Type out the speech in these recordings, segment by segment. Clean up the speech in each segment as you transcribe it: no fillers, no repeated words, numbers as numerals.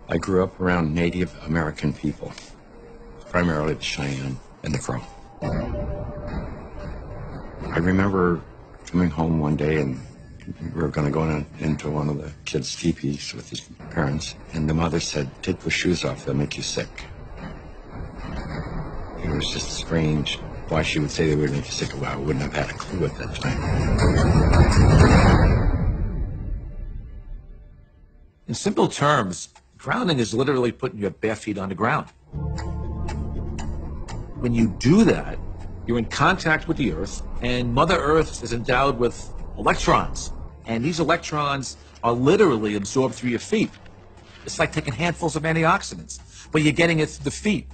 I grew up around Native American people, primarily the Cheyenne and the Crow. I remember coming home one day and we were going to go into one of the kids' teepees with his parents, and the mother said, "Take those shoes off, they'll make you sick." It was just strange why she would say they would make you sick. Well, I wouldn't have had a clue at that time. In simple terms, grounding is literally putting your bare feet on the ground. When you do that, you're in contact with the earth, and Mother Earth is endowed with electrons. And these electrons are literally absorbed through your feet. It's like taking handfuls of antioxidants, but you're getting it through the feet.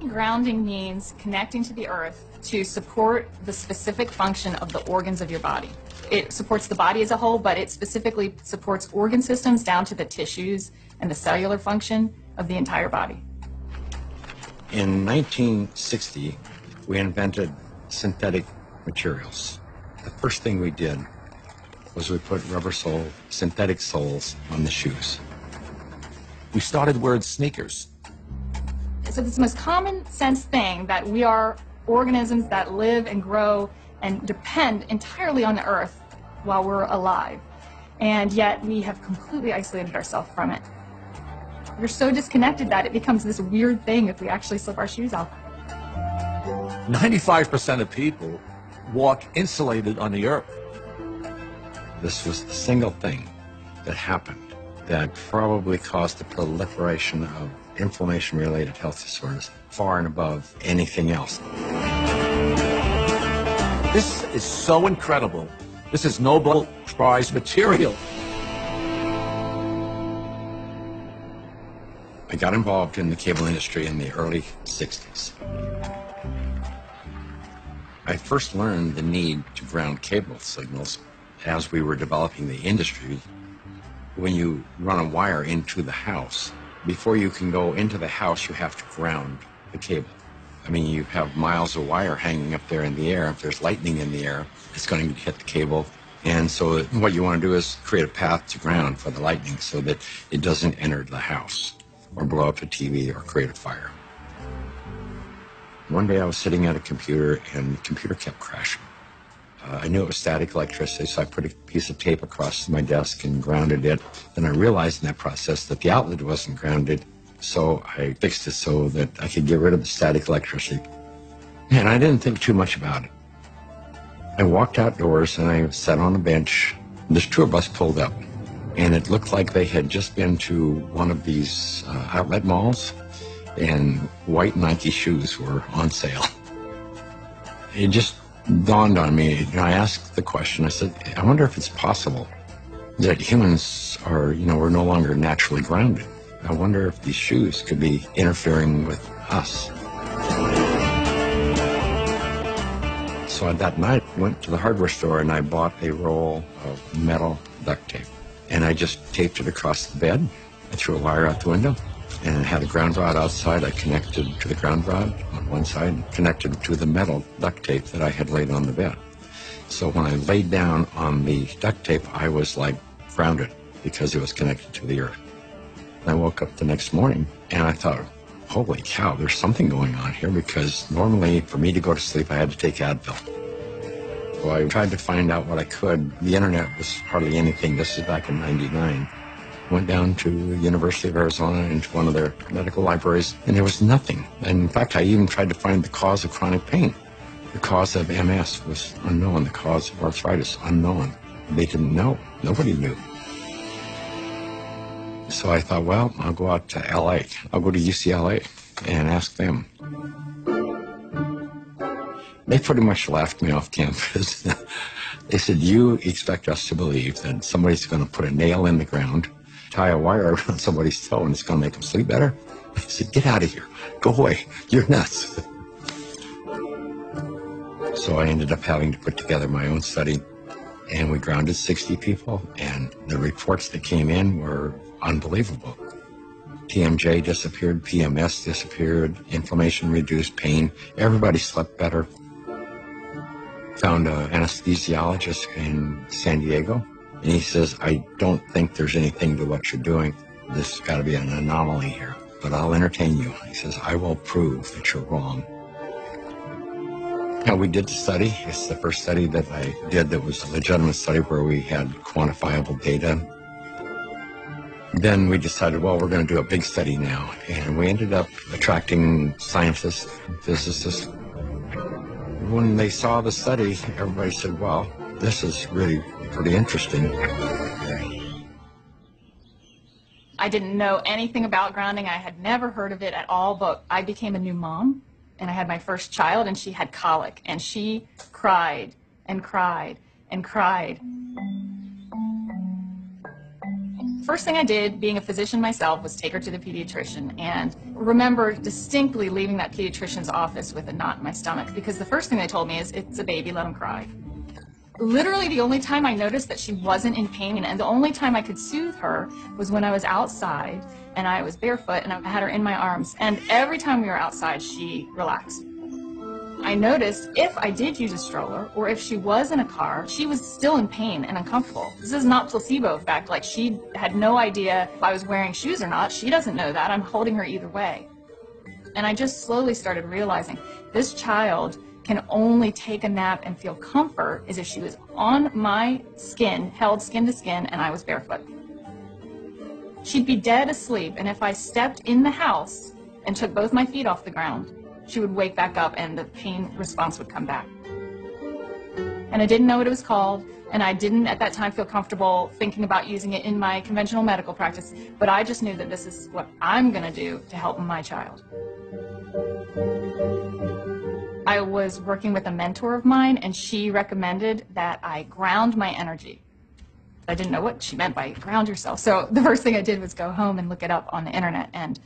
Grounding means connecting to the earth to support the specific function of the organs of your body. It supports the body as a whole, but it specifically supports organ systems down to the tissues and the cellular function of the entire body. In 1960, we invented synthetic materials. The first thing we did was we put rubber sole, synthetic soles on the shoes. We started wearing sneakers. So it's the most common sense thing that we are organisms that live and grow and depend entirely on the earth while we're alive. And yet we have completely isolated ourselves from it. We're so disconnected that it becomes this weird thing if we actually slip our shoes off. 95% of people walk insulated on the earth. This was the single thing that happened that probably caused the proliferation of inflammation-related health disorders far and above anything else. This is so incredible. This is Nobel Prize material. I got involved in the cable industry in the early 60s. I first learned the need to ground cable signals as we were developing the industry. When you run a wire into the house, before you can go into the house, you have to ground the cable. I mean, you have miles of wire hanging up there in the air. If there's lightning in the air, it's going to hit the cable. And so what you want to do is create a path to ground for the lightning so that it doesn't enter the house or blow up a TV or create a fire. One day I was sitting at a computer and the computer kept crashing. I knew it was static electricity, so I put a piece of tape across my desk and grounded it. Then I realized in that process that the outlet wasn't grounded, so I fixed it so that I could get rid of the static electricity. And I didn't think too much about it. I walked outdoors and I sat on a bench. This tour bus pulled up, and it looked like they had just been to one of these outlet malls, and white Nike shoes were on sale. It just dawned on me, I asked the question, I said, I wonder if it's possible that humans are, we're no longer naturally grounded. I wonder if these shoes could be interfering with us. So that night, I went to the hardware store and I bought a roll of metal duct tape. And I just taped it across the bed. I threw a wire out the window and had a ground rod outside. I connected to the ground rod on one side, connected to the metal duct tape that I had laid on the bed. So when I laid down on the duct tape, I was like grounded because it was connected to the earth. I woke up the next morning and I thought, holy cow, there's something going on here, because normally for me to go to sleep, I had to take Advil. So I tried to find out what I could. The internet was hardly anything. This is back in '99. Went down to the University of Arizona into one of their medical libraries, and there was nothing. And in fact, I even tried to find the cause of chronic pain. The cause of MS was unknown. The cause of arthritis, unknown. They didn't know. Nobody knew. So I thought, well, I'll go out to LA. I'll go to UCLA and ask them. They pretty much laughed me off campus. They said, you expect us to believe that somebody's going to put a nail in the ground, tie a wire around somebody's toe, and it's going to make them sleep better? I said, get out of here. Go away. You're nuts. So I ended up having to put together my own study, and we grounded 60 people, and the reports that came in were unbelievable. TMJ disappeared, PMS disappeared, inflammation reduced, pain. Everybody slept better. Found an anesthesiologist in San Diego, and he says, I don't think there's anything to what you're doing. This has got to be an anomaly here, but I'll entertain you. He says, I will prove that you're wrong. Now, we did the study. It's the first study that I did that was a legitimate study where we had quantifiable data. Then we decided, well, we're going to do a big study now. And we ended up attracting scientists, physicists. When they saw the study, everybody said, well, this is really pretty interesting. I didn't know anything about grounding. I had never heard of it at all, but I became a new mom, and I had my first child, and she had colic, and she cried and cried and cried. First thing I did, being a physician myself, was take her to the pediatrician, and remember distinctly leaving that pediatrician's office with a knot in my stomach, because the first thing they told me is, it's a baby, let him cry. Literally the only time I noticed that she wasn't in pain, and the only time I could soothe her, was when I was outside and I was barefoot and I had her in my arms, and every time we were outside she relaxed. I noticed if I did use a stroller, or if she was in a car, she was still in pain and uncomfortable. This is not placebo effect, like she had no idea if I was wearing shoes or not. She doesn't know that. I'm holding her either way. And I just slowly started realizing this child can only take a nap and feel comfort is if she was on my skin, held skin to skin, and I was barefoot. She'd be dead asleep, and if I stepped in the house and took both my feet off the ground, she would wake back up and the pain response would come back. And I didn't know what it was called, and I didn't at that time feel comfortable thinking about using it in my conventional medical practice, but I just knew that this is what I'm going to do to help my child. I was working with a mentor of mine, and she recommended that I ground my energy. I didn't know what she meant by ground yourself, so the first thing I did was go home and look it up on the internet, and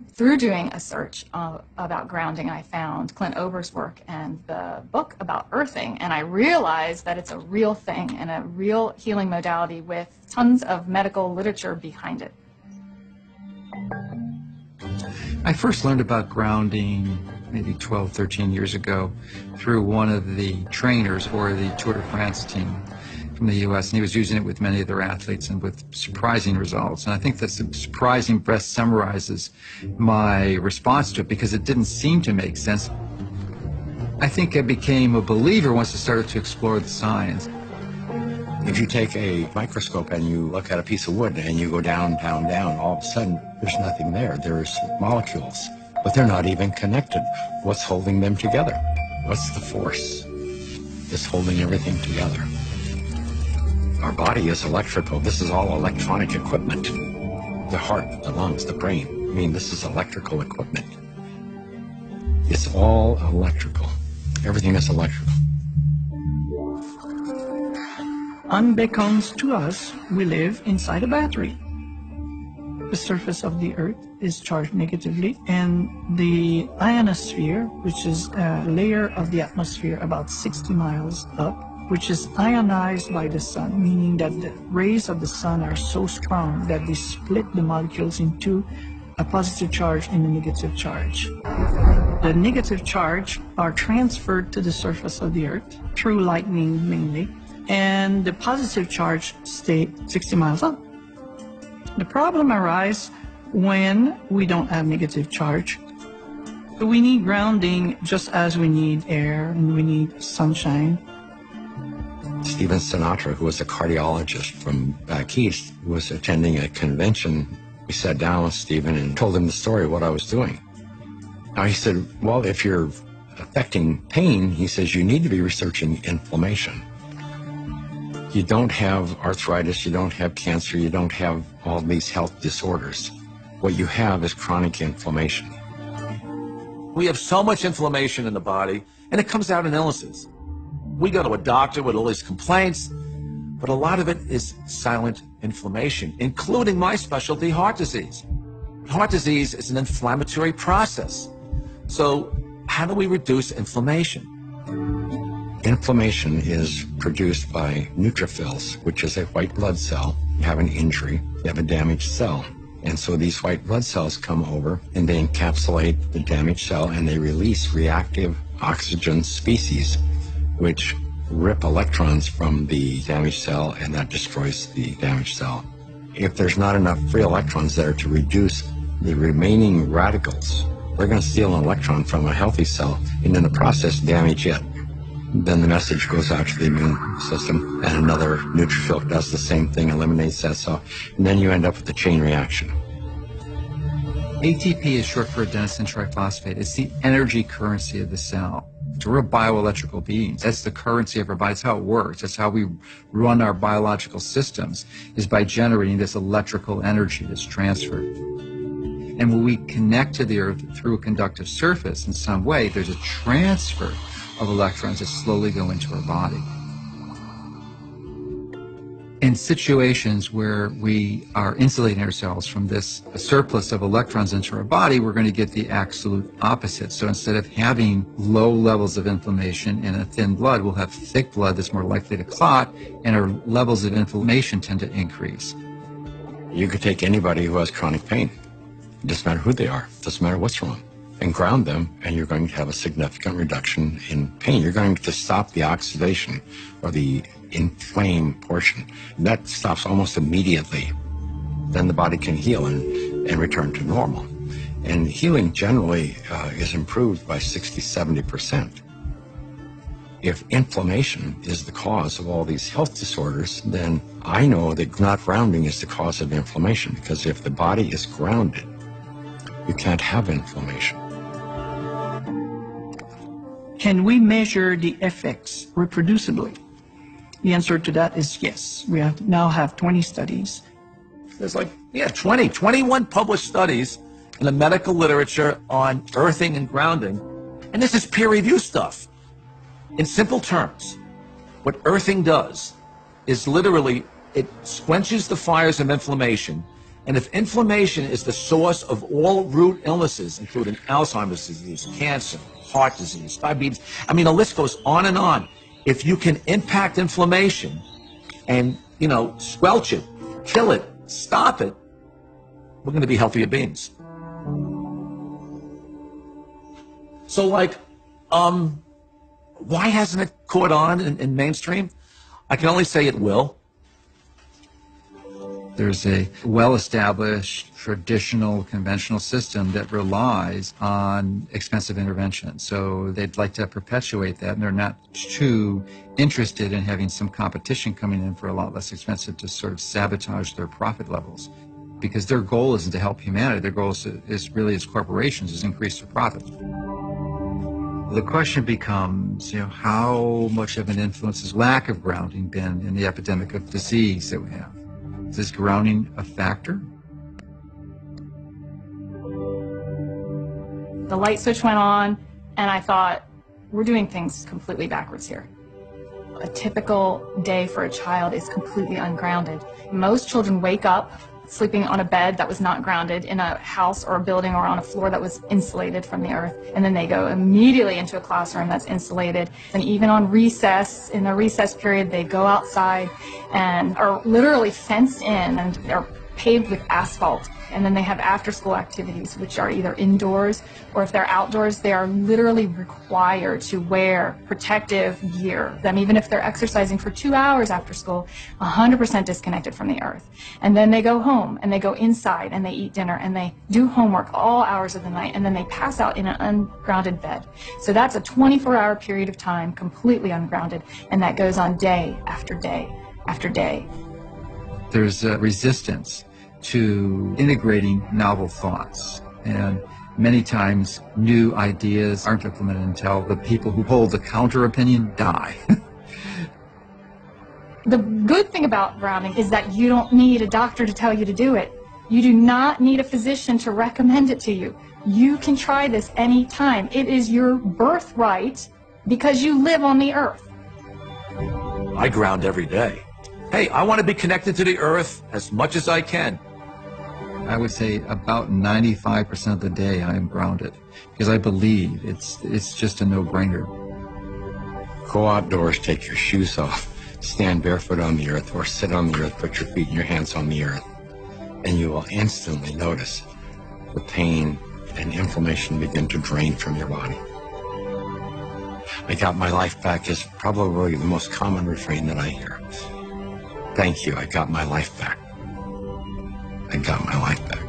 through doing a search about grounding, I found Clint Ober's work and the book about earthing, and I realized that it's a real thing and a real healing modality with tons of medical literature behind it. I first learned about grounding maybe 12, 13 years ago through one of the trainers for the Tour de France team from the U.S., and he was using it with many of their athletes and with surprising results. And I think that surprising best summarizes my response to it, because it didn't seem to make sense. I think I became a believer once I started to explore the science. If you take a microscope and you look at a piece of wood and you go down, down, down, all of a sudden there's nothing there. There's molecules, but they're not even connected. What's holding them together? What's the force that's holding everything together? Our body is electrical. This is all electronic equipment. The heart, the lungs, the brain. I mean, this is electrical equipment. It's all electrical. Everything is electrical. Unbeknownst to us, we live inside a battery. The surface of the Earth is charged negatively, and the ionosphere, which is a layer of the atmosphere about 60 miles up, which is ionized by the sun, meaning that the rays of the sun are so strong that they split the molecules into a positive charge and a negative charge. The negative charge are transferred to the surface of the Earth through lightning mainly, and the positive charge stay 60 miles up. The problem arises when we don't have negative charge. So we need grounding just as we need air and we need sunshine. Stephen Sinatra, who was a cardiologist from back east, who was attending a convention, we sat down with Stephen and told him the story of what I was doing. Now he said, well, if you're affecting pain, he says, you need to be researching inflammation. You don't have arthritis, you don't have cancer, you don't have all these health disorders. What you have is chronic inflammation. We have so much inflammation in the body, and it comes out in illnesses. We go to a doctor with all these complaints, but a lot of it is silent inflammation, including my specialty, heart disease. Heart disease is an inflammatory process. So how do we reduce inflammation? Inflammation is produced by neutrophils, which is a white blood cell. You have an injury, you have a damaged cell. And so these white blood cells come over and they encapsulate the damaged cell and they release reactive oxygen species, which rip electrons from the damaged cell, and that destroys the damaged cell. If there's not enough free electrons there to reduce the remaining radicals, we're going to steal an electron from a healthy cell and in the process damage it. Then the message goes out to the immune system and another neutrophil does the same thing, eliminates that cell, and then you end up with a chain reaction. ATP is short for adenosine triphosphate. It's the energy currency of the cell. We're bioelectrical beings. That's the currency of our body. That's how it works. That's how we run our biological systems, is by generating this electrical energy that's transferred. And when we connect to the Earth through a conductive surface in some way, there's a transfer of electrons that slowly go into our body. In situations where we are insulating ourselves from this surplus of electrons into our body, we're going to get the absolute opposite. So instead of having low levels of inflammation in a thin blood, we'll have thick blood that's more likely to clot, and our levels of inflammation tend to increase. You could take anybody who has chronic pain. It doesn't matter who they are. It doesn't matter what's wrong. And ground them, and you're going to have a significant reduction in pain. You're going to stop the oxidation or the inflamed portion. That stops almost immediately. Then the body can heal and return to normal. And healing generally is improved by 60–70%. If inflammation is the cause of all these health disorders, then I know that not grounding is the cause of inflammation, because if the body is grounded, you can't have inflammation. Can we measure the effects reproducibly? The answer to that is yes. We now have 20 studies. There's 21 published studies in the medical literature on earthing and grounding. And this is peer-reviewed stuff. In simple terms, what earthing does is literally, it quenches the fires of inflammation. And if inflammation is the source of all root illnesses, including Alzheimer's disease, cancer, heart disease, diabetes, I mean, the list goes on and on. If you can impact inflammation and, squelch it, kill it, stop it, we're going to be healthier beings. So, why hasn't it caught on in mainstream? I can only say it will. There's a well-established, traditional, conventional system that relies on expensive intervention. So they'd like to perpetuate that, and they're not too interested in having some competition coming in for a lot less expensive to sort of sabotage their profit levels. Because their goal isn't to help humanity. Their goal is really, as corporations, is increase their profit. The question becomes, how much of an influence has lack of grounding been in the epidemic of disease that we have? Is this grounding a factor? The light switch went on, and I thought, we're doing things completely backwards here. A typical day for a child is completely ungrounded. Most children wake up sleeping on a bed that was not grounded in a house or a building or on a floor that was insulated from the earth. And then they go immediately into a classroom that's insulated. And even on recess, in the recess period, they go outside and are literally fenced in and are paved with asphalt. And then they have after-school activities, which are either indoors or if they're outdoors, they are literally required to wear protective gear. Then even if they're exercising for 2 hours after school, 100% disconnected from the earth. And then they go home and they go inside and they eat dinner and they do homework all hours of the night, and then they pass out in an ungrounded bed. So that's a 24-hour period of time completely ungrounded, and that goes on day after day after day. There's a resistance to integrating novel thoughts, and many times new ideas aren't implemented until the people who hold the counter opinion die. The good thing about grounding is that you don't need a doctor to tell you to do it. You do not need a physician to recommend it to you. You can try this anytime. It is your birthright because you live on the earth. I ground every day. Hey, I want to be connected to the earth as much as I can. I would say about 95% of the day I am grounded, because I believe it's just a no-brainer. Go outdoors, take your shoes off, stand barefoot on the earth, or sit on the earth, put your feet and your hands on the earth, and you will instantly notice the pain and inflammation begin to drain from your body. I got my life back is probably the most common refrain that I hear. Thank you, I got my life back. I got my life back.